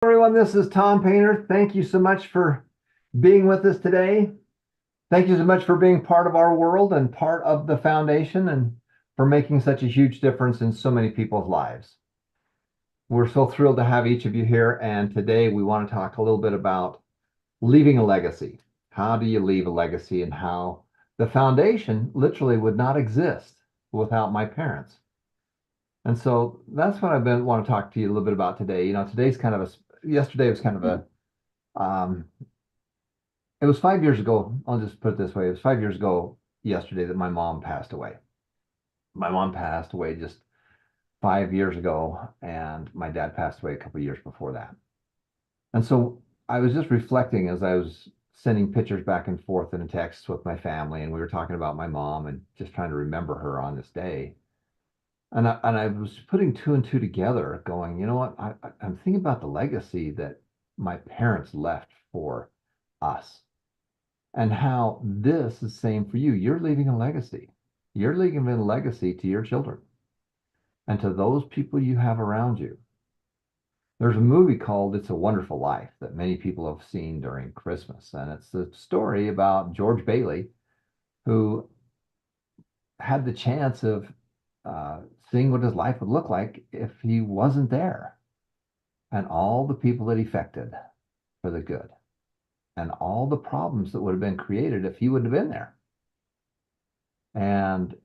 Everyone, this is Tom Painter. Thank you so much for being with us today. Thank you so much for being part of our world and part of the foundation and for making such a huge difference in so many people's lives. We're so thrilled to have each of you here. And today we want to talk a little bit about leaving a legacy. How do you leave a legacy and how the foundation literally would not exist without my parents? And so that's what want to talk to you a little bit about today. Today's kind of yesterday was kind of um, it was 5 years ago. I'll just put it this way. It was 5 years ago yesterday that my mom passed away. My mom passed away just 5 years ago, and my dad passed away a couple of years before that. And so I was just reflecting as I was sending pictures back and forth in a text with my family, and we were talking about my mom and just trying to remember her on this day. And I was putting two and two together, going, you know what? I'm thinking about the legacy that my parents left for us and how this is the same for you. You're leaving a legacy. You're leaving a legacy to your children and to those people you have around you. There's a movie called It's a Wonderful Life that many people have seen during Christmas. And it's the story about George Bailey, who had the chance of seeing what his life would look like if he wasn't there, and all the people that he affected for the good, and all the problems that would have been created if he wouldn't have been there. And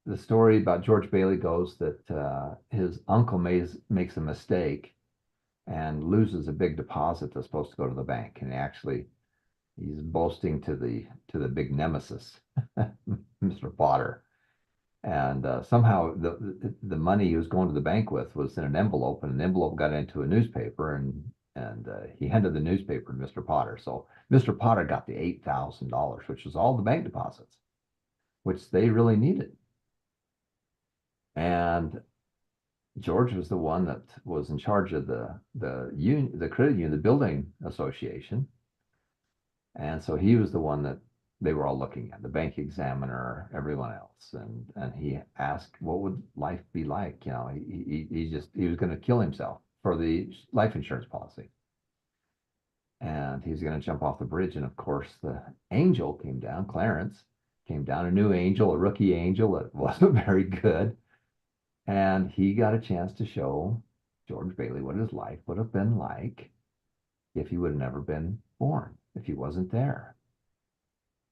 the story about George Bailey goes that his uncle makes a mistake and loses a big deposit that's supposed to go to the bank, and he's boasting to the big nemesis, Mr. Potter. And somehow the money he was going to the bank with was in an envelope, and an envelope got into a newspaper, and he handed the newspaper to Mr. Potter. So Mr. Potter got the $8,000, which was all the bank deposits, which they really needed. And George was the one that was in charge of the credit union, the building association, and so he was the one that they were all looking at, the bank examiner, everyone else. And he asked, what would life be like? He was going to kill himself for the life insurance policy. And he's going to jump off the bridge. And of course, the angel came down, Clarence came down, a new angel, a rookie angel that wasn't very good. And he got a chance to show George Bailey what his life would have been like if he would have never been born, if he wasn't there.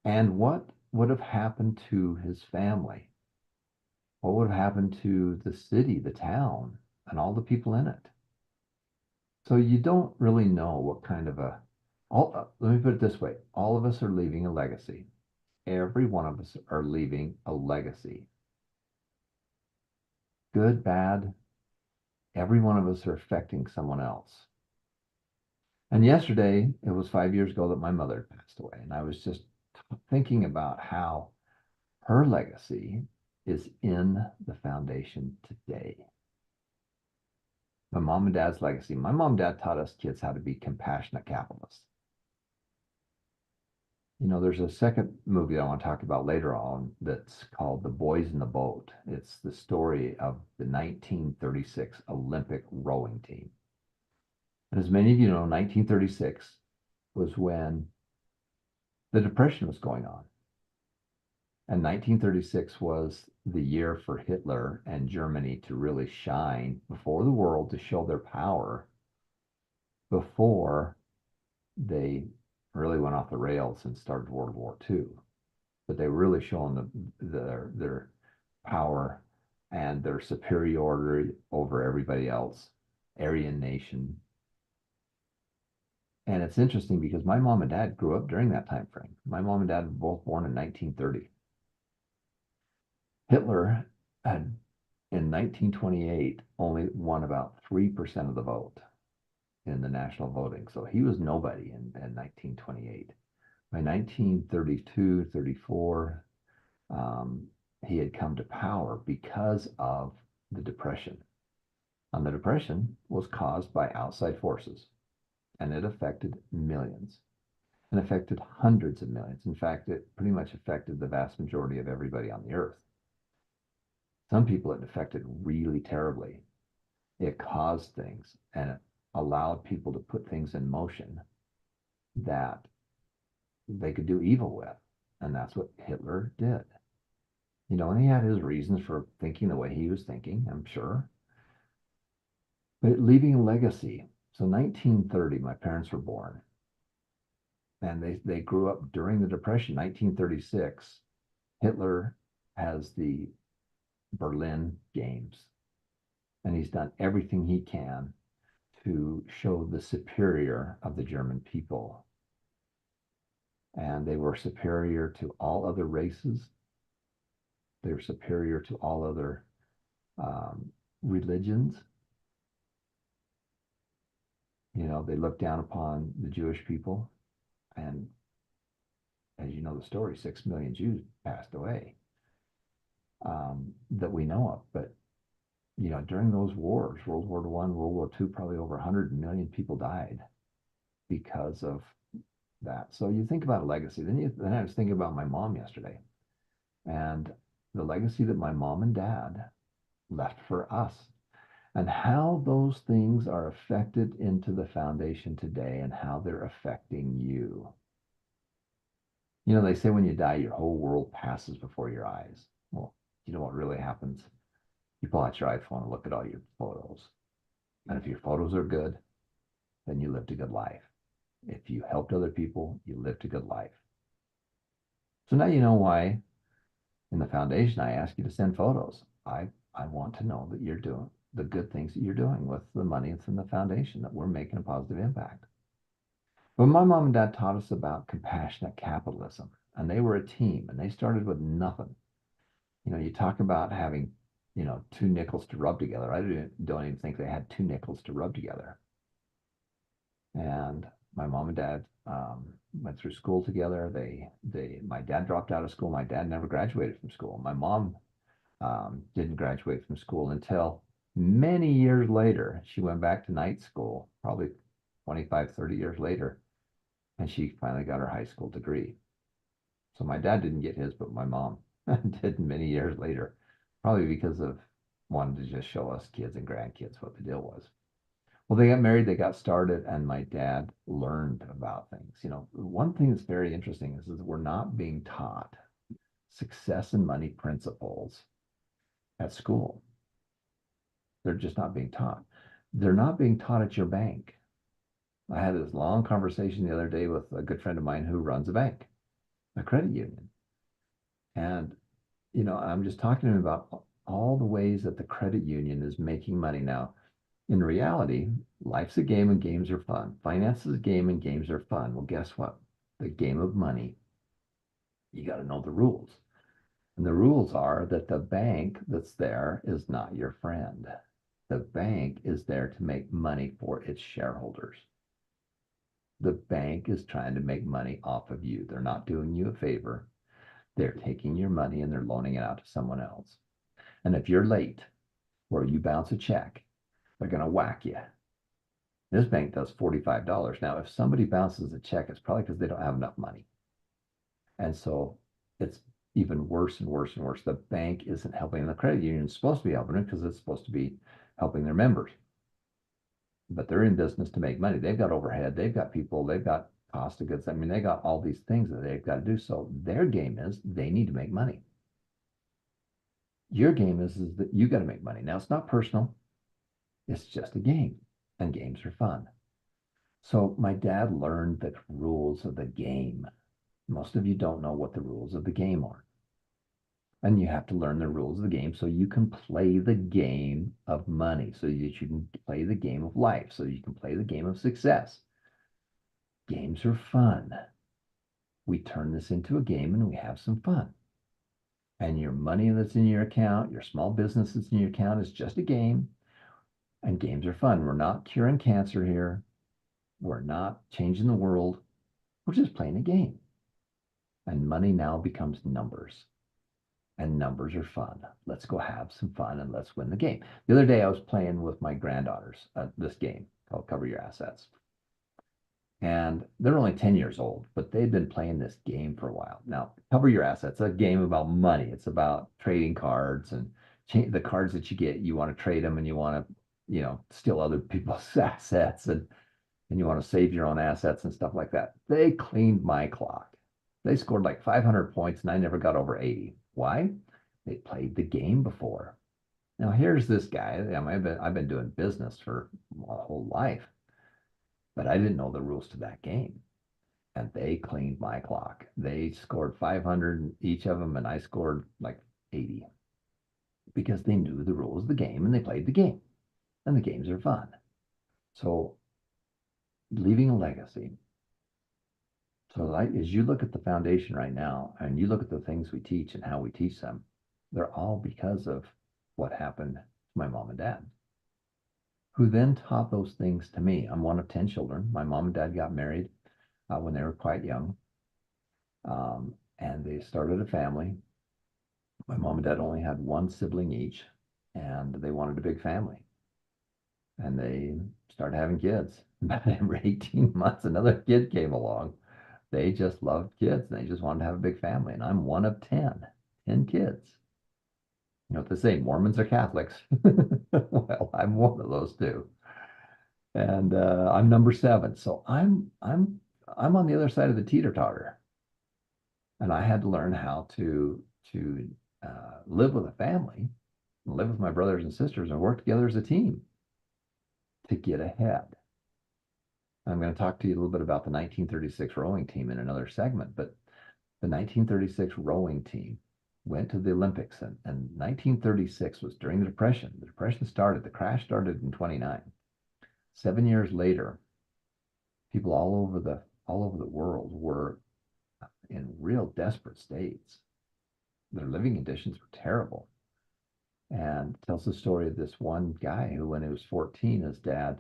And what would have happened to his family? What would have happened to the city, the town, and all the people in it? So you don't really know what kind of let me put it this way. All of us are leaving a legacy. Every one of us are leaving a legacy. Good, bad, every one of us are affecting someone else. And yesterday, it was 5 years ago that my mother passed away. And I was just thinking about how her legacy is in the foundation today. My mom and dad's legacy. My mom and dad taught us kids how to be compassionate capitalists. There's a second movie I want to talk about later on that's called The Boys in the Boat. It's the story of the 1936 Olympic rowing team. And as many of you know, 1936 was when the Depression was going on. And 1936 was the year for Hitler and Germany to really shine before the world, to show their power before they really went off the rails and started World War II. But they were really showing their power and their superiority over everybody else, Aryan nation. And it's interesting because my mom and dad grew up during that time frame. My mom and dad were both born in 1930. Hitler had, in 1928, only won about 3% of the vote in the national voting. So he was nobody in 1928. By 1932, 34, he had come to power because of the Depression. And the Depression was caused by outside forces, and it affected millions and affected hundreds of millions. In fact, it pretty much affected the vast majority of everybody on the earth. Some people it affected really terribly. It caused things, and allowed people to put things in motion that they could do evil with. And that's what Hitler did. And he had his reasons for thinking the way he was thinking, I'm sure. But leaving a legacy. So 1930, my parents were born. And they grew up during the Depression, 1936. Hitler has the Berlin Games. And he's done everything he can to show the superior of the German people. And they were superior to all other races. They were superior to all other religions. They looked down upon the Jewish people. And as you know the story, 6 million Jews passed away that we know of. But, during those wars, World War I, World War II, probably over 100 million people died because of that. So you think about a legacy. Then I was thinking about my mom yesterday and the legacy that my mom and dad left for us and how those things are affected into the foundation today and how they're affecting you. They say when you die, your whole world passes before your eyes. Well, you know what really happens? You pull out your iPhone and look at all your photos. And if your photos are good, then you lived a good life. If you helped other people, you lived a good life. So now you know why in the foundation I ask you to send photos. I want to know that you're doing the good things that you're doing with the money that's in the foundation, that we're making a positive impact. But my mom and dad taught us about compassionate capitalism, and they were a team, and they started with nothing. You talk about having, two nickels to rub together. I don't even think they had two nickels to rub together. And my mom and dad went through school together. My dad dropped out of school. My dad never graduated from school. My mom didn't graduate from school until many years later. She went back to night school, probably 25, 30 years later, and she finally got her high school degree. So my dad didn't get his, but my mom did many years later, probably because of wanting to just show us kids and grandkids what the deal was. Well, they got married, they got started, and my dad learned about things. One thing that's very interesting is that we're not being taught success and money principles at school. They're just not being taught. They're not being taught at your bank. I had this long conversation the other day with a good friend of mine who runs a bank, a credit union. And, I'm just talking to him about all the ways that the credit union is making money now. In reality, life's a game and games are fun. Finance is a game and games are fun. Well, guess what? The game of money, you got to know the rules. And the rules are that the bank that's there is not your friend. The bank is there to make money for its shareholders. The bank is trying to make money off of you. They're not doing you a favor. They're taking your money and they're loaning it out to someone else. And if you're late or you bounce a check, they're going to whack you. This bank does $45. Now, if somebody bounces a check, it's probably because they don't have enough money. And so it's even worse and worse and worse. The bank isn't helping. The credit union is supposed to be helping them because it's supposed to be helping their members. But they're in business to make money. They've got overhead. They've got people. They've got cost of goods. I mean, they got all these things that they've got to do. So their game is they need to make money. Your game is that you got to make money. Now, it's not personal. It's just a game, and games are fun. So my dad learned the rules of the game. Most of you don't know what the rules of the game are. And you have to learn the rules of the game so you can play the game of money, so that you can play the game of life, so you can play the game of success. Games are fun. We turn this into a game and we have some fun. And your money that's in your account, your small business that's in your account is just a game. And games are fun. We're not curing cancer here. We're not changing the world. We're just playing a game. And money now becomes numbers. And numbers are fun. Let's go have some fun and let's win the game. The other day I was playing with my granddaughters this game called Cover Your Assets. And they're only 10 years old, but they've been playing this game for a while. Now, Cover Your Assets, a game about money. It's about trading cards and the cards that you get, you want to trade them and you want to steal other people's assets and you want to save your own assets and stuff like that. They cleaned my clock. They scored like 500 points and I never got over 80. Why? They played the game before. Now here's this guy. I mean, I've been doing business for my whole life, but I didn't know the rules to that game. And they cleaned my clock. They scored 500 each of them, and I scored like 80 because they knew the rules of the game and they played the game. And the games are fun. So leaving a legacy. So like, as you look at the foundation right now and you look at the things we teach and how we teach them, they're all because of what happened to my mom and dad, who then taught those things to me. I'm one of 10 children. My mom and dad got married when they were quite young, and they started a family. My mom and dad only had one sibling each, and they wanted a big family. And they started having kids. About every 18 months, another kid came along. They just loved kids and they just wanted to have a big family. And I'm one of 10 kids. You know what they say, Mormons are Catholics. Well, I'm one of those too. And I'm number 7. So I'm on the other side of the teeter-totter. And I had to learn how to live with a family, live with my brothers and sisters, and work together as a team to get ahead. I'm going to talk to you a little bit about the 1936 rowing team in another segment, but the 1936 rowing team went to the Olympics, and 1936 was during the Depression. The Depression started, the crash started in 29. 7 years later, people all over the world were in real desperate states. Their living conditions were terrible. And tells the story of this one guy who, when he was 14, his dad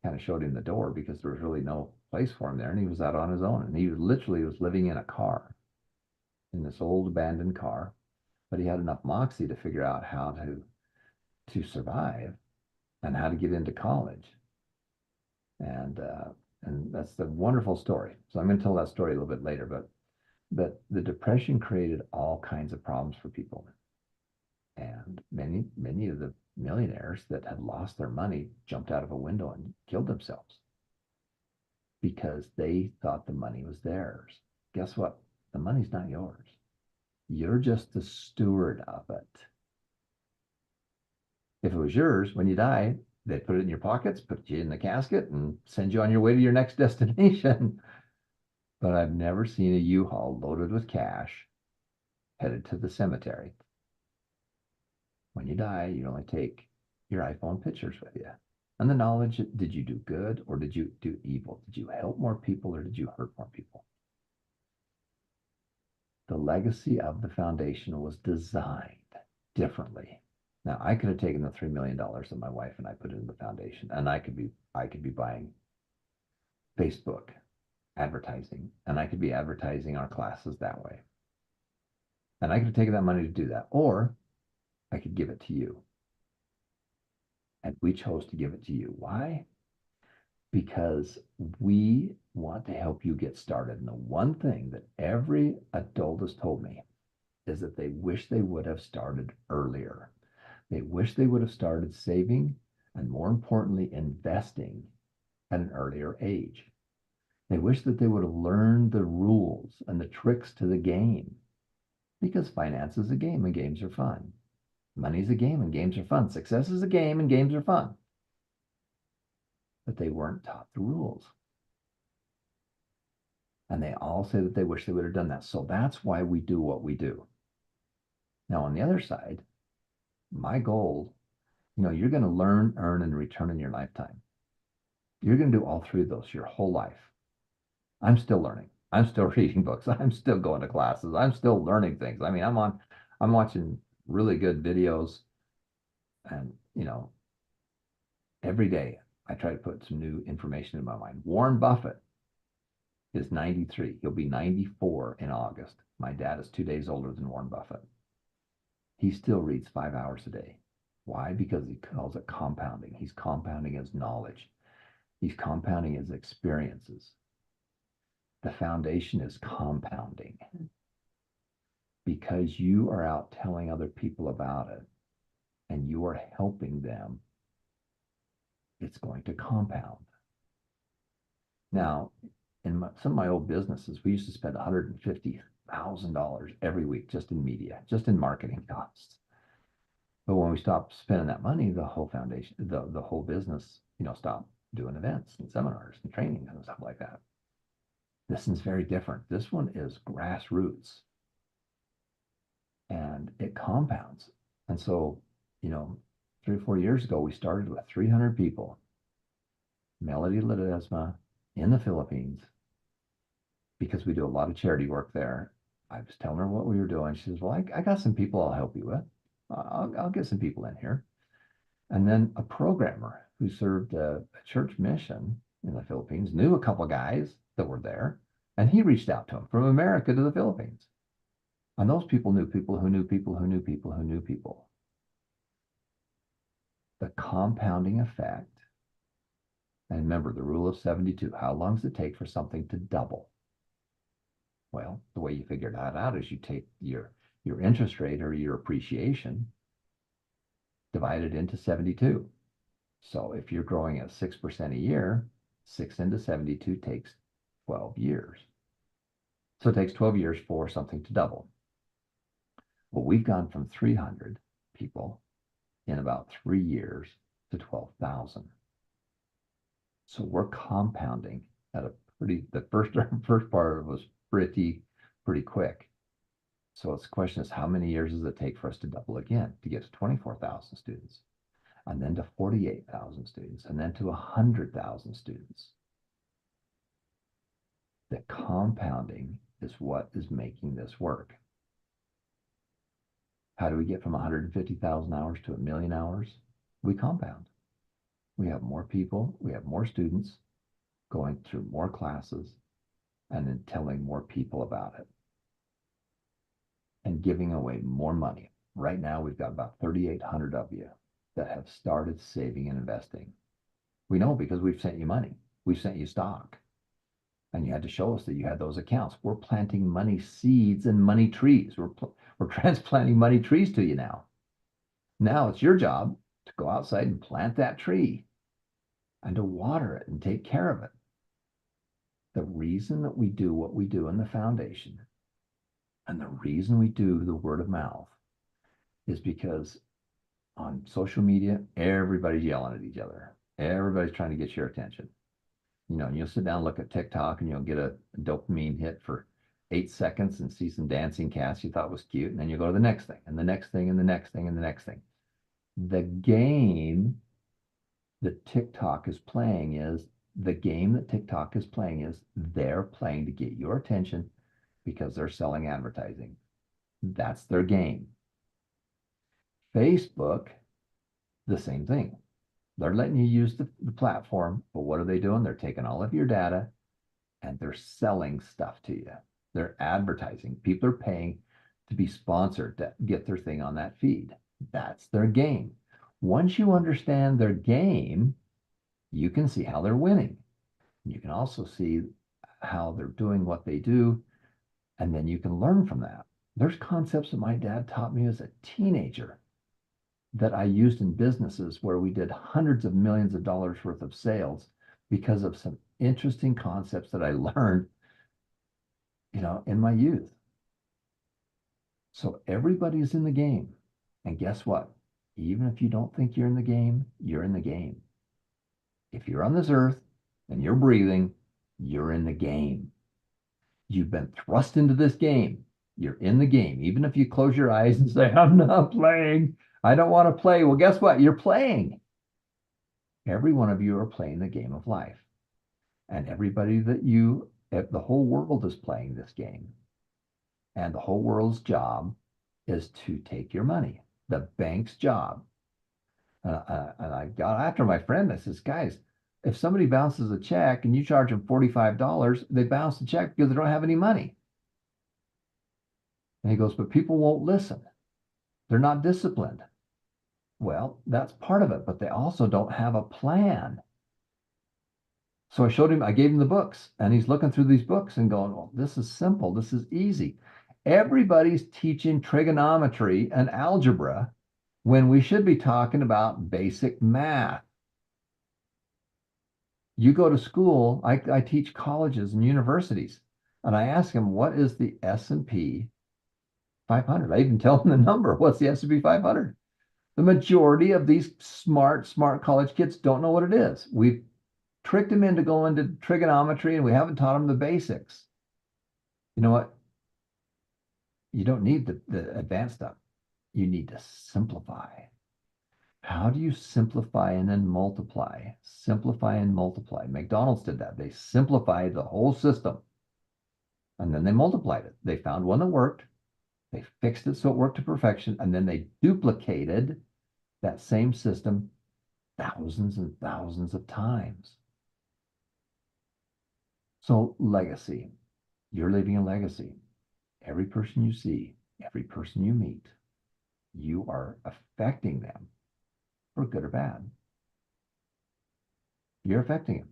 kind of showed him the door because there was really no place for him there, and he was out on his own. And he literally was living in a car, in this old abandoned car, but he had enough moxie to figure out how to survive and how to get into college. And and that's the wonderful story. So I'm going to tell that story a little bit later, but the Depression created all kinds of problems for people. And many of the millionaires that had lost their money jumped out of a window and killed themselves because they thought the money was theirs. Guess what? The money's not yours. You're just the steward of it. If it was yours, when you die, they'd put it in your pockets, put you in the casket, and send you on your way to your next destination. But I've never seen a U-Haul loaded with cash headed to the cemetery. When you die, you only take your iPhone pictures with you. And the knowledge, did you do good or did you do evil? Did you help more people or did you hurt more people? The legacy of the foundation was designed differently. Now, I could have taken the $3 million that my wife and I put into the foundation, and I could be buying Facebook advertising, and I could be advertising our classes that way. And I could have taken that money to do that, or I could give it to you. And we chose to give it to you. Why? Because we want to help you get started. And the one thing that every adult has told me is that they wish they would have started earlier. They wish they would have started saving and, more importantly, investing at an earlier age. They wish that they would have learned the rules and the tricks to the game, because finance is a game and games are fun. Money is a game and games are fun. Success is a game and games are fun. But they weren't taught the rules. And they all say that they wish they would have done that. So that's why we do what we do. Now, on the other side, my goal, you're going to learn, earn, and return in your lifetime. You're going to do all 3 of those your whole life. I'm still learning. I'm still reading books. I'm still going to classes. I'm still learning things. I mean, I'm watching really good videos, and every day I try to put some new information in my mind. Warren Buffett is 93. He'll be 94 in August. My dad is 2 days older than Warren Buffett. He still reads 5 hours a day. Why? Because he calls it compounding. He's compounding his knowledge. He's compounding his experiences. The foundation is compounding because you are out telling other people about it and you are helping them it's going to compound. Now, in some of my old businesses, we used to spend $150,000 every week just in media, just in marketing costs. But when we stopped spending that money, the whole foundation, the whole business, stopped doing events and seminars and trainings and stuff like that. This one's very different. This one is grassroots and it compounds. And so, 3 or 4 years ago, we started with 300 people. Melody Ledesma in the Philippines, because we do a lot of charity work there. I was telling her what we were doing. She says, well, I got some people I'll help you with. I'll get some people in here. And then a programmer who served a church mission in the Philippines knew a couple of guys that were there, and he reached out to them from America to the Philippines. And those people knew people who knew people who knew people who knew people. The compounding effect. And remember the rule of 72. How long does it take for something to double? Well, the way you figure that out is you take your interest rate or your appreciation divided into 72. So if you're growing at 6% a year, 6 into 72 takes 12 years. So it takes 12 years for something to double. Well, we've gone from 300 people in about 3 years to 12,000. So we're compounding at the first part was pretty quick. So the question is, how many years does it take for us to double again, to get to 24,000 students, and then to 48,000 students, and then to 100,000 students? The compounding is what is making this work. How do we get from 150,000 hours to 1 million hours? We compound. We have more people, we have more students going through more classes, and then telling more people about it and giving away more money. Right now, we've got about 3,800 of you that have started saving and investing. We know because we've sent you money. We've sent you stock. And you had to show us that you had those accounts. We're planting money seeds and money trees. We're transplanting money trees to you now. Now it's your job to go outside and plant that tree and to water it and take care of it. The reason that we do what we do in the foundation and the reason we do the word of mouth is because on social media, everybody's yelling at each other. Everybody's trying to get your attention. And you'll sit down and look at TikTok and you'll get a dopamine hit for 8 seconds and see some dancing cats you thought was cute. And then you go to the next thing and the next thing and the next thing and the next thing. The game that TikTok is playing is they're playing to get your attention because they're selling advertising. That's their game. Facebook, the same thing. They're letting you use the platform, but what are they doing? They're taking all of your data and they're selling stuff to you. They're advertising. People are paying to be sponsored to get their thing on that feed. That's their game. Once you understand their game, you can see how they're winning. You can also see how they're doing what they do, and then you can learn from that. There's concepts that my dad taught me as a teenager that I used in businesses where we did hundreds of millions of dollars worth of sales because of some interesting concepts that I learned, in my youth. So everybody's in the game. And guess what? Even if you don't think you're in the game, you're in the game. If you're on this earth and you're breathing, you're in the game. You've been thrust into this game. You're in the game. Even if you close your eyes and say, I'm not playing, I don't want to play. Well, guess what? You're playing. Every one of you are playing the game of life. And everybody the whole world is playing this game. And the whole world's job is to take your money. The bank's job. And I got after my friend. I says, guys, if somebody bounces a check and you charge them $45, they bounce the check because they don't have any money. And he goes, but people won't listen. They're not disciplined. Well, that's part of it, but they also don't have a plan. So I gave him the books, and he's looking through these books and going, well, this is simple. This is easy. Everybody's teaching trigonometry and algebra when we should be talking about basic math. You go to school, I teach colleges and universities, and I ask them, what is the S&P 500? I even tell them the number. What's the S&P 500? The majority of these smart college kids don't know what it is. We've tricked them into going to trigonometry and we haven't taught them the basics. You know what? You don't need the advanced stuff. You need to simplify. How do you simplify and then multiply? Simplify and multiply. McDonald's did that. They simplified the whole system and then they multiplied it. They found one that worked. They fixed it so it worked to perfection. And then they duplicated that same system thousands and thousands of times. So, legacy. You're leaving a legacy. Every person you see, every person you meet, you are affecting them for good or bad. You're affecting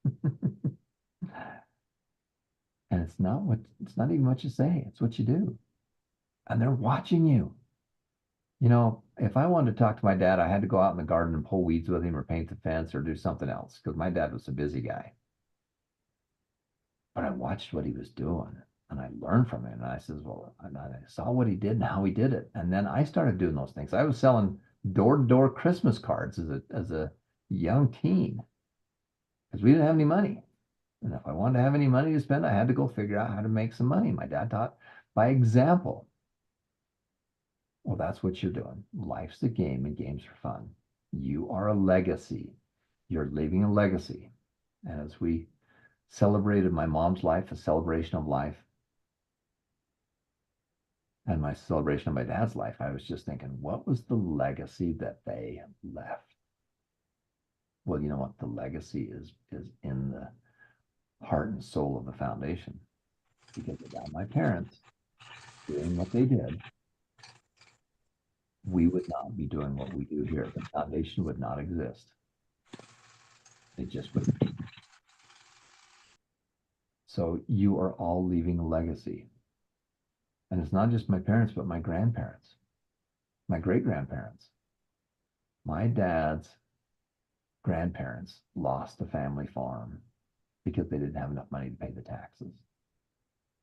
them. And it's not even what you say, it's what you do. And they're watching you. You know, if I wanted to talk to my dad, I had to go out in the garden and pull weeds with him or paint the fence or do something else because my dad was a busy guy. But I watched what he was doing and I learned from him. And I says, well, and I saw what he did and how he did it. And then I started doing those things. I was selling door-to-door Christmas cards as a young teen because we didn't have any money. And if I wanted to have any money to spend, I had to go figure out how to make some money. My dad taught by example. Well, that's what you're doing. Life's a game and games are fun. You are a legacy. You're leaving a legacy. And as we celebrated my mom's life, a celebration of life, and my celebration of my dad's life, I was just thinking, what was the legacy that they left? Well, you know what? The legacy is in the heart and soul of the foundation. Because without my parents doing what they did, we would not be doing what we do here. The foundation would not exist. It just wouldn't be. So you are all leaving a legacy. And it's not just my parents, but my grandparents, my great-grandparents. My dad's grandparents lost the family farm because they didn't have enough money to pay the taxes.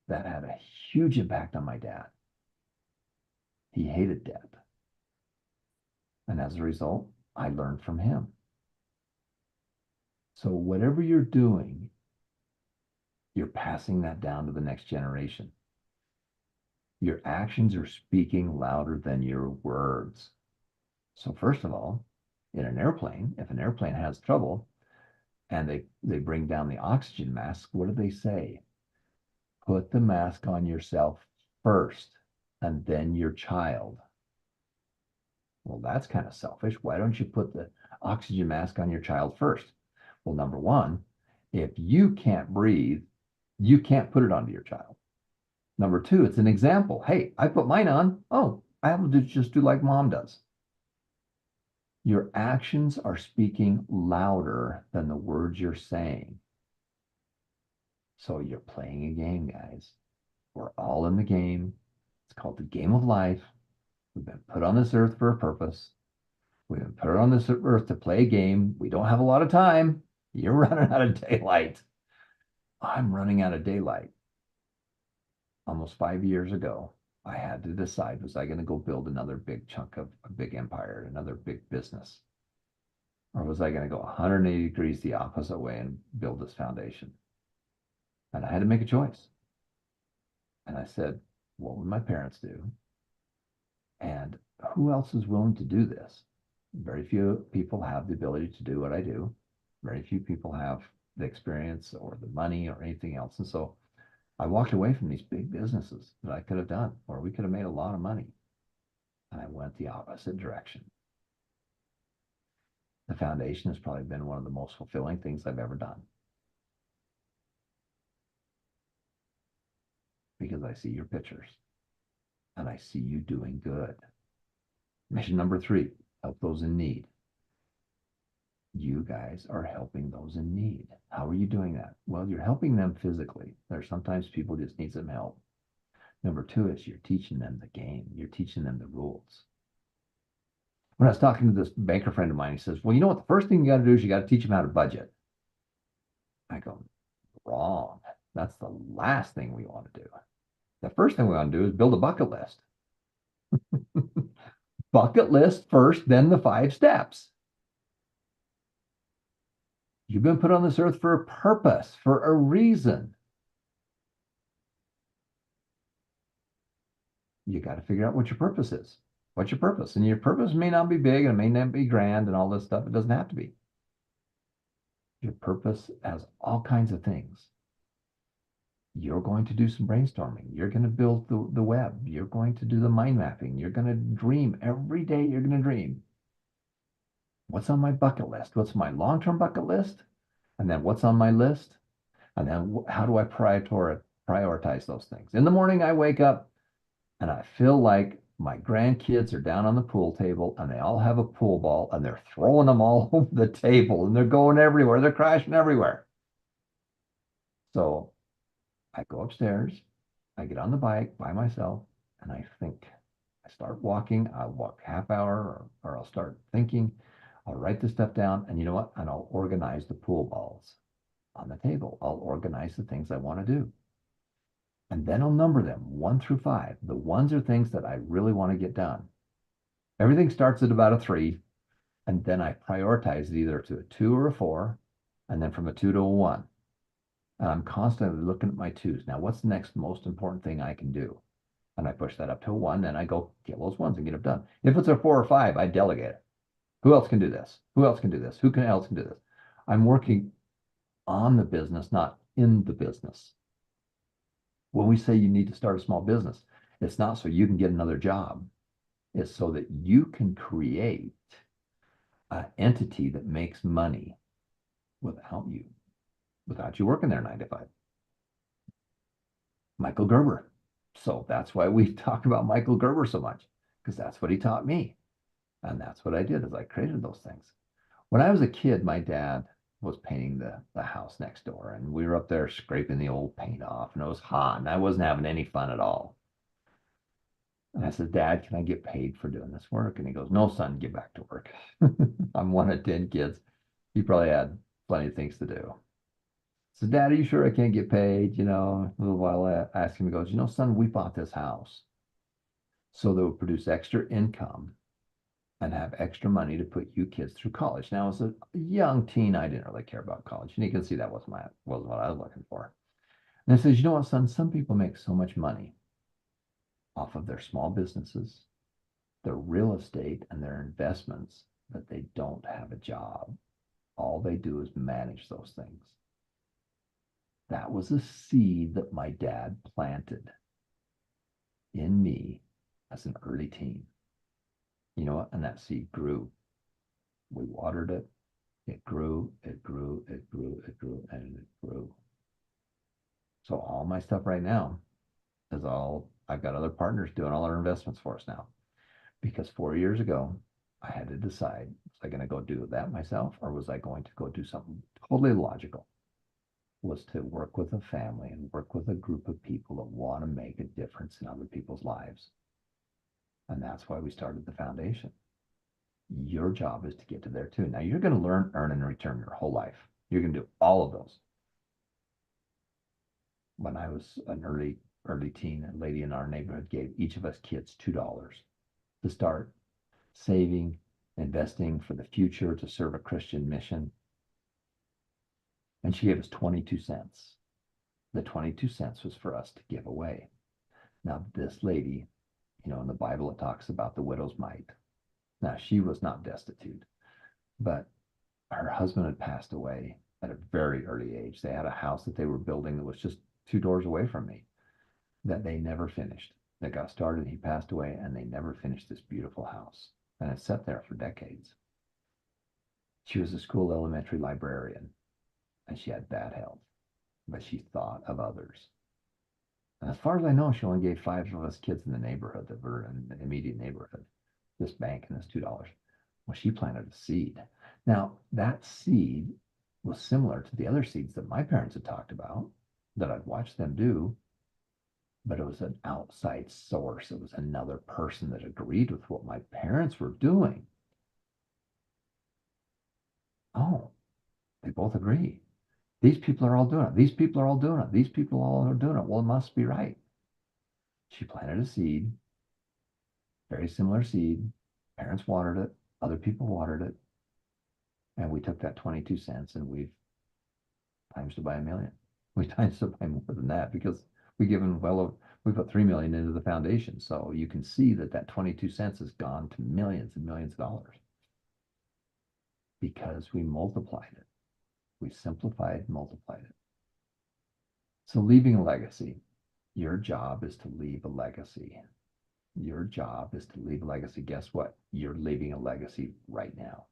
That had a huge impact on my dad. He hated debt. And as a result, I learned from him. So whatever you're doing, you're passing that down to the next generation. Your actions are speaking louder than your words. So first of all, in an airplane, if an airplane has trouble and they bring down the oxygen mask, what do they say? Put the mask on yourself first and then your child. Well, that's kind of selfish. Why don't you put the oxygen mask on your child first? Well, number one, if you can't breathe, you can't put it onto your child. Number two, it's an example. Hey, I put mine on. Oh, I have to just do like mom does. Your actions are speaking louder than the words you're saying. So you're playing a game, guys. We're all in the game. It's called the game of life. We've been put on this earth for a purpose. We've been put on this earth to play a game. We don't have a lot of time. You're running out of daylight. I'm running out of daylight. Almost 5 years ago, I had to decide, was I going to go build another big chunk of a big empire, another big business? Or was I going to go 180 degrees the opposite way and build this foundation? And I had to make a choice. And I said, what would my parents do? And who else is willing to do this? Very few people have the ability to do what I do. Very few people have the experience or the money or anything else. And so I walked away from these big businesses that I could have done, or we could have made a lot of money. And I went the opposite direction. The foundation has probably been one of the most fulfilling things I've ever done. Because I see your pictures and I see you doing good. Mission number 3, help those in need. You guys are helping those in need. How are you doing that? Well, you're helping them physically. There's sometimes people just need some help. Number 2 is you're teaching them the game. You're teaching them the rules. When I was talking to this banker friend of mine, he says, well, you know what? The first thing you got to do is you got to teach them how to budget. I go, wrong. That's the last thing we want to do. The first thing we want to do is build a bucket list. Bucket list first, then the 5 steps. You've been put on this earth for a purpose, for a reason. You got to figure out what your purpose is. What's your purpose? And your purpose may not be big and it may not be grand and all this stuff. It doesn't have to be. Your purpose has all kinds of things. You're going to do some brainstorming. You're going to build the web. You're going to do the mind mapping. You're going to dream. Every day you're going to dream. What's on my bucket list? What's my long-term bucket list? And then what's on my list? And then how do I prioritize those things? In the morning, I wake up and I feel like my grandkids are down on the pool table and they all have a pool ball and they're throwing them all over the table and they're going everywhere. They're crashing everywhere. So I go upstairs, I get on the bike by myself, and I think. I start walking. I'll walk half hour or I'll start thinking. I'll write this stuff down, and you know what? And I'll organize the pool balls on the table. I'll organize the things I want to do. And then I'll number them 1 through 5. The ones are things that I really want to get done. Everything starts at about a 3, and then I prioritize it either to a 2 or a 4, and then from a 2 to a 1. And I'm constantly looking at my 2s. Now, what's the next most important thing I can do? And I push that up to a 1, and I go get those 1s and get them done. If it's a 4 or 5, I delegate it. Who else can do this? Who else can do this? Who else can do this? I'm working on the business, not in the business. When we say you need to start a small business, it's not so you can get another job. It's so that you can create an entity that makes money without you working there 9 to 5. Michael Gerber. So that's why we talk about Michael Gerber so much, because that's what he taught me. And that's what I did is I created those things. When I was a kid, my dad was painting the house next door, and we were up there scraping the old paint off, and it was hot, and I wasn't having any fun at all. And I said, Dad, can I get paid for doing this work? And he goes, no, son, get back to work. I'm one of 10 kids. He probably had plenty of things to do. So, Dad, are you sure I can't get paid? You know, a little while I asked him, he goes, you know, son, we bought this house so that would produce extra income and have extra money to put you kids through college. Now, as a young teen, I didn't really care about college. And you can see that wasn't what I was looking for. And I says, you know what, son, some people make so much money off of their small businesses, their real estate, and their investments that they don't have a job. All they do is manage those things. That was a seed that my dad planted in me as an early teen. You know what? And that seed grew. We watered it. It grew, it grew, it grew, it grew, and it grew. So all my stuff right now is I've got other partners doing all our investments for us now. Because 4 years ago, I had to decide, was I going to go do that myself, or was I going to go do something totally logical? Was to work with a family and work with a group of people that want to make a difference in other people's lives. And that's why we started the foundation. Your job is to get to there too. Now you're going to learn, earn, and return your whole life. You're going to do all of those. When I was an early teen, a lady in our neighborhood gave each of us kids $2 to start saving, investing for the future to serve a Christian mission. And she gave us 22 cents. The 22 cents was for us to give away. Now, this lady, you know, in the Bible, it talks about the widow's mite. Now, she was not destitute, but her husband had passed away at a very early age. They had a house that they were building that was just 2 doors away from me that they never finished. They got started, he passed away, and they never finished this beautiful house. And it sat there for decades. She was a school elementary librarian, and she had bad health, but she thought of others. And as far as I know, she only gave 5 of us kids in the neighborhood that were in the immediate neighborhood this bank and this $2. Well, she planted a seed. Now, that seed was similar to the other seeds that my parents had talked about, that I'd watched them do, but it was an outside source. It was another person that agreed with what my parents were doing. Oh, they both agree. These people are all doing it. These people are all doing it. These people all are doing it. Well, it must be right. She planted a seed, very similar seed. Parents watered it, other people watered it. And we took that 22 cents and we've times it by a million. We times it by more than that because we put 3 million into the foundation. So you can see that that 22 cents has gone to millions and millions of dollars because we multiplied it. We simplified, multiplied it. So leaving a legacy, your job is to leave a legacy. Your job is to leave a legacy. Guess what? You're leaving a legacy right now.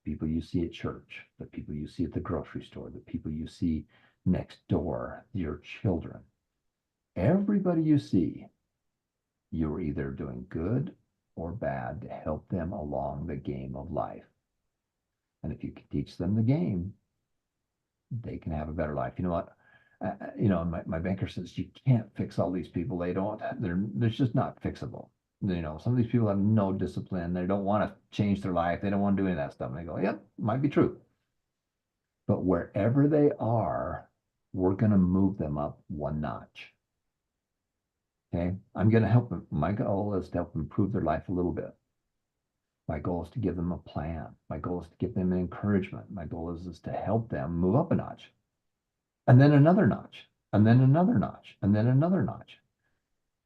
People you see at church, the people you see at the grocery store, the people you see next door, your children, everybody you see, you're either doing good or bad to help them along the game of life. And if you can teach them the game, they can have a better life. You know what? My banker says you can't fix all these people. They're just not fixable. Some of these people have no discipline. They don't want to change their life. They don't want to do any of that stuff. And they go, yep, might be true. But wherever they are, we're going to move them up one notch. Okay. I'm going to help them. My goal is to help improve their life a little bit. My goal is to give them a plan. My goal is to give them encouragement. My goal is to help them move up a notch. And then another notch. And then another notch. And then another notch.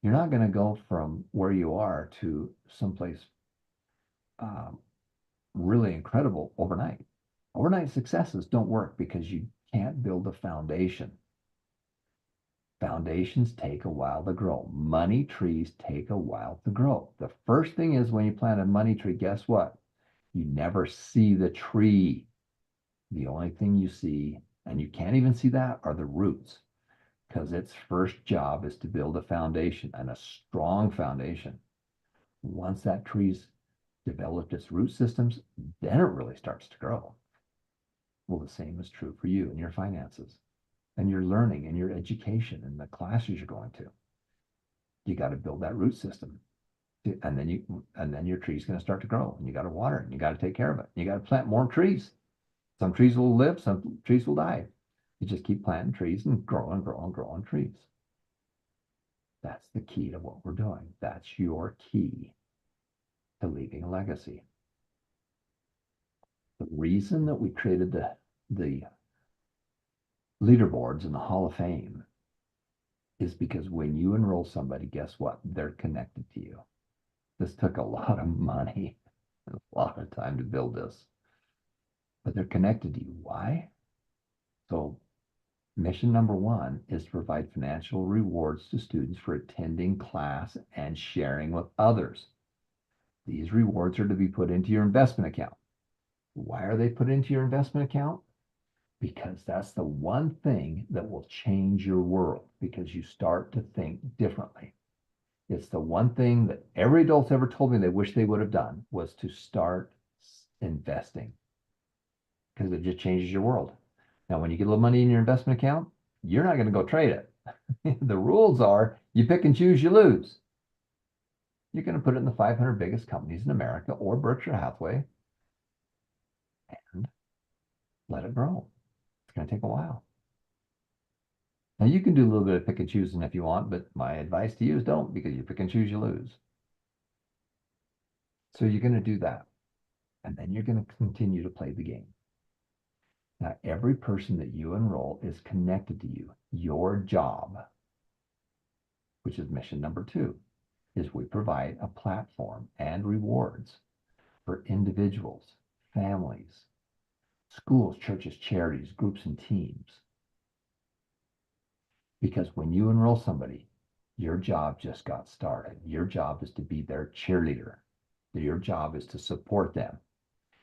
You're not going to go from where you are to someplace really incredible overnight. Overnight successes don't work because you can't build a foundation. Foundations take a while to grow. Money trees take a while to grow. The first thing is when you plant a money tree, guess what? You never see the tree. The only thing you see, and you can't even see that, are the roots. Because its first job is to build a foundation, and a strong foundation. Once that tree's developed its root systems, then it really starts to grow. Well, the same is true for you and your finances and your learning and your education and the classes you're going to. You got to build that root system. And then your tree's going to start to grow, and you got to water it, and you got to take care of it. You got to plant more trees. Some trees will live, some trees will die. You just keep planting trees and growing trees. That's the key to what we're doing. That's your key to leaving a legacy. The reason that we created the leaderboards in the Hall of Fame is because when you enroll somebody, guess what? They're connected to you. This took a lot of money, a lot of time to build this, but they're connected to you. Why? So mission number 1 is to provide financial rewards to students for attending class and sharing with others. These rewards are to be put into your investment account. Why are they put into your investment account? Because that's the one thing that will change your world, because you start to think differently. It's the one thing that every adult's ever told me they wish they would have done, was to start investing, because it just changes your world. Now, when you get a little money in your investment account, you're not going to go trade it. The rules are you pick and choose, you lose. You're going to put it in the 500 biggest companies in America or Berkshire Hathaway and let it grow. It's going to take a while. Now, you can do a little bit of pick and choosing if you want, but my advice to you is don't, because you pick and choose, you lose. So you're going to do that. And then you're going to continue to play the game. Now, every person that you enroll is connected to you. Your job, which is mission number 2, is we provide a platform and rewards for individuals, families, schools, churches, charities, groups, and teams. Because when you enroll somebody, your job just got started. Your job is to be their cheerleader. Your job is to support them.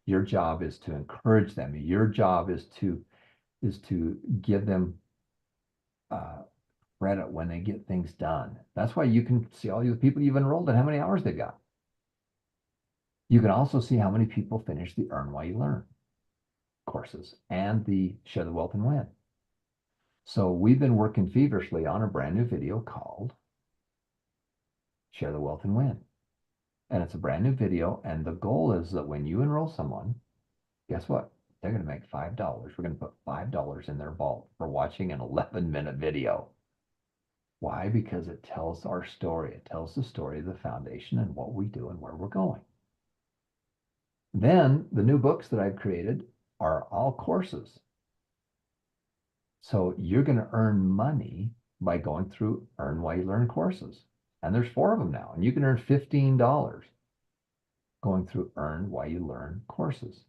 Your job is to encourage them. Your job is to give them credit when they get things done. That's why you can see all the people you've enrolled and how many hours they've got. You can also see how many people finish the Earn While You Learn courses and the Share the Wealth and Win. So we've been working feverishly on a brand new video called Share the Wealth and Win. And it's a brand new video. And the goal is that when you enroll someone, guess what? they're going to make $5. We're going to put $5 in their vault for watching an 11-minute video. Why? Because it tells our story. It tells the story of the foundation and what we do and where we're going. Then the new books that I've created are all courses. So you're going to earn money by going through Earn Why You Learn courses. And there's 4 of them now. And you can earn $15 going through Earn Why You Learn courses.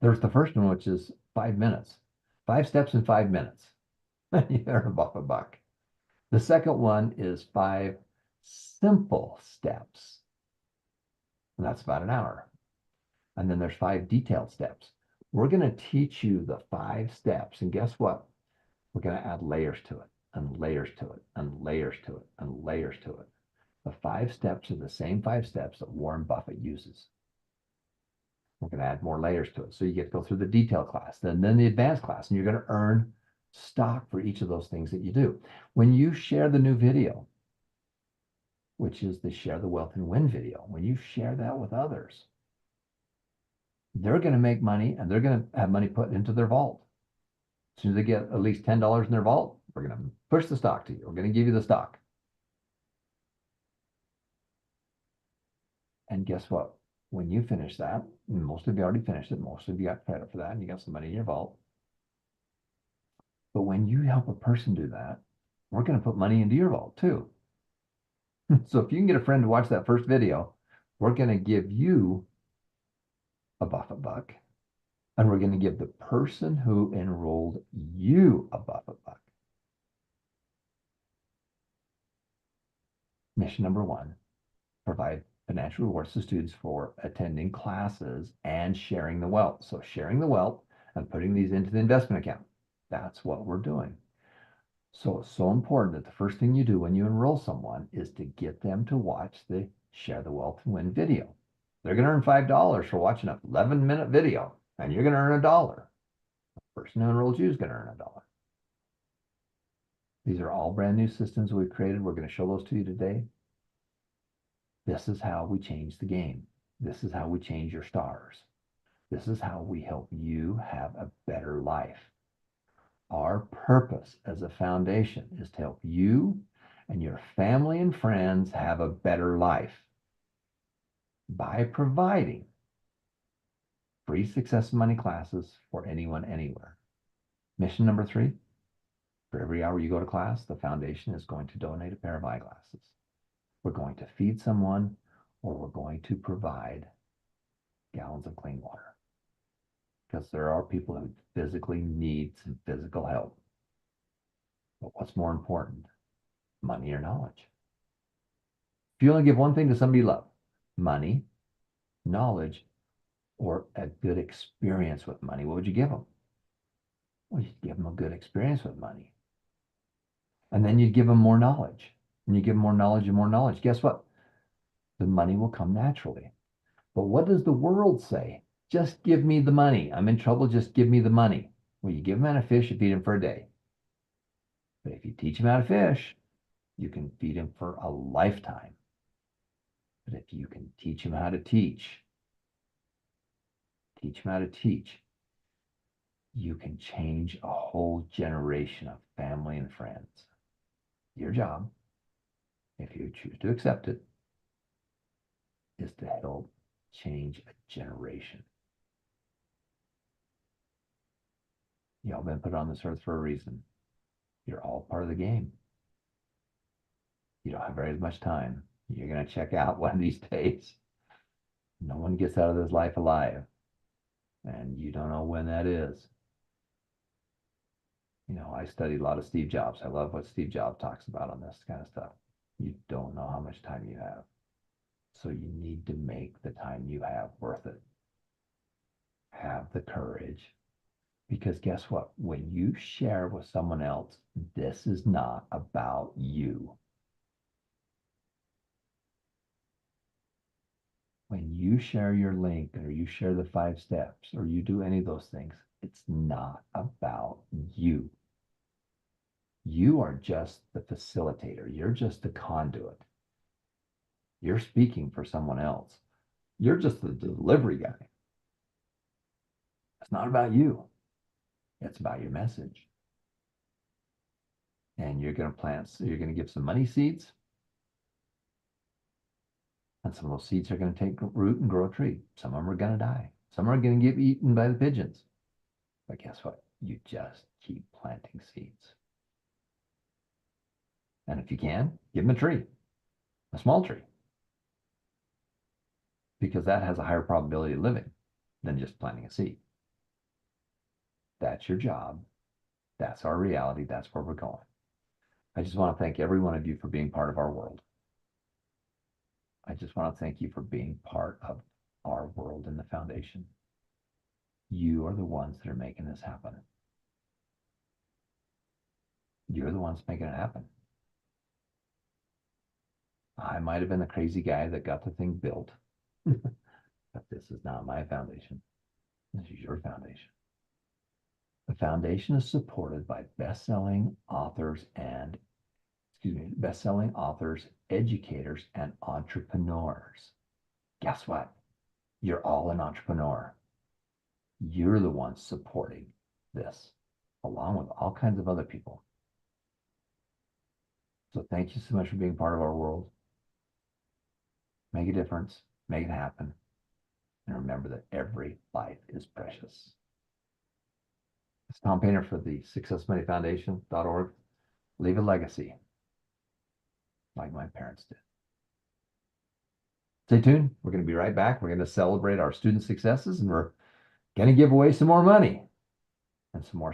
There's the first one, which is 5 minutes. 5 steps in 5 minutes. You earn a buck. The second one is 5 simple steps. And that's about an hour. And then there's 5 detailed steps. We're going to teach you the 5 steps. And guess what? We're going to add layers to it, and layers to it, and layers to it, and layers to it. The 5 steps are the same 5 steps that Warren Buffett uses. We're going to add more layers to it. So you get to go through the detailed class, then the advanced class, and you're going to earn stock for each of those things that you do. When you share the new video, which is the Share the Wealth and Win video, when you share that with others, they're going to make money, and they're going to have money put into their vault. As soon as they get at least $10 in their vault, we're going to push the stock to you. We're going to give you the stock. And guess what? When you finish that, most of you already finished it, most of you got credit for that, and you got some money in your vault. But when you help a person do that, we're going to put money into your vault too. So if you can get a friend to watch that first video, we're going to give you a Buffett buck. And we're going to give the person who enrolled you a Buffett buck. Mission number 1, provide financial rewards to students for attending classes and sharing the wealth. So sharing the wealth and putting these into the investment account. That's what we're doing. So it's so important that the first thing you do when you enroll someone is to get them to watch the Share the Wealth and Win video. They're going to earn $5 for watching an 11-minute video, and you're going to earn $1. The person who enrolled you is going to earn $1. These are all brand new systems we've created. We're going to show those to you today. This is how we change the game. This is how we change your stars. This is how we help you have a better life. Our purpose as a foundation is to help you and your family and friends have a better life by providing free Success Money classes for anyone, anywhere. Mission number 3, for every hour you go to class, the foundation is going to donate a pair of eyeglasses. We're going to feed someone, or we're going to provide gallons of clean water. Because there are people who physically need some physical help. But what's more important, money or knowledge? If you only give one thing to somebody you love, money, knowledge, or a good experience with money, what would you give them? Well, you'd give them a good experience with money. And then you'd give them more knowledge. And you give them more knowledge and more knowledge. Guess what? The money will come naturally. But what does the world say? Just give me the money. I'm in trouble. Just give me the money. Well, you give them out a fish, you feed them for a day. But if you teach them how to fish, you can feed them for a lifetime. But if you can teach them how to teach them how to teach, you can change a whole generation of family and friends. Your job, if you choose to accept it, is to help change a generation. Y'all been put on this earth for a reason. You're all part of the game. You don't have very much time. You're going to check out one of these days. No one gets out of this life alive. And you don't know when that is. You know, I studied a lot of Steve Jobs. I love what Steve Jobs talks about on this kind of stuff. You don't know how much time you have. So you need to make the time you have worth it. Have the courage. Because guess what? When you share with someone else, this is not about you. When you share your link, or you share the 5 steps, or you do any of those things, it's not about you. You are just the facilitator. You're just the conduit. You're speaking for someone else. You're just the delivery guy. It's not about you. It's about your message. And you're going to plant, so you're going to give some money seeds. And some of those seeds are going to take root and grow a tree. Some of them are going to die. Some are going to get eaten by the pigeons. But guess what? You just keep planting seeds. And if you can, give them a tree, a small tree, because that has a higher probability of living than just planting a seed. That's your job. That's our reality. That's where we're going. I just want to thank every one of you for being part of our world. I just want to thank you for being part of our world in the foundation. You are the ones that are making this happen. You're the ones making it happen. I might have been the crazy guy that got the thing built, but this is not my foundation. This is your foundation. The foundation is supported by best-selling authors, educators, and entrepreneurs. Guess what? You're all an entrepreneur. You're the ones supporting this, along with all kinds of other people. So thank you so much for being part of our world. Make a difference, make it happen, and remember that every life is precious. It's Tom Painter for the SuccessMoneyFoundation.org. Leave a legacy like my parents did. Stay tuned. We're going to be right back. We're going to celebrate our student successes, and we're going to give away some more money and some more stuff.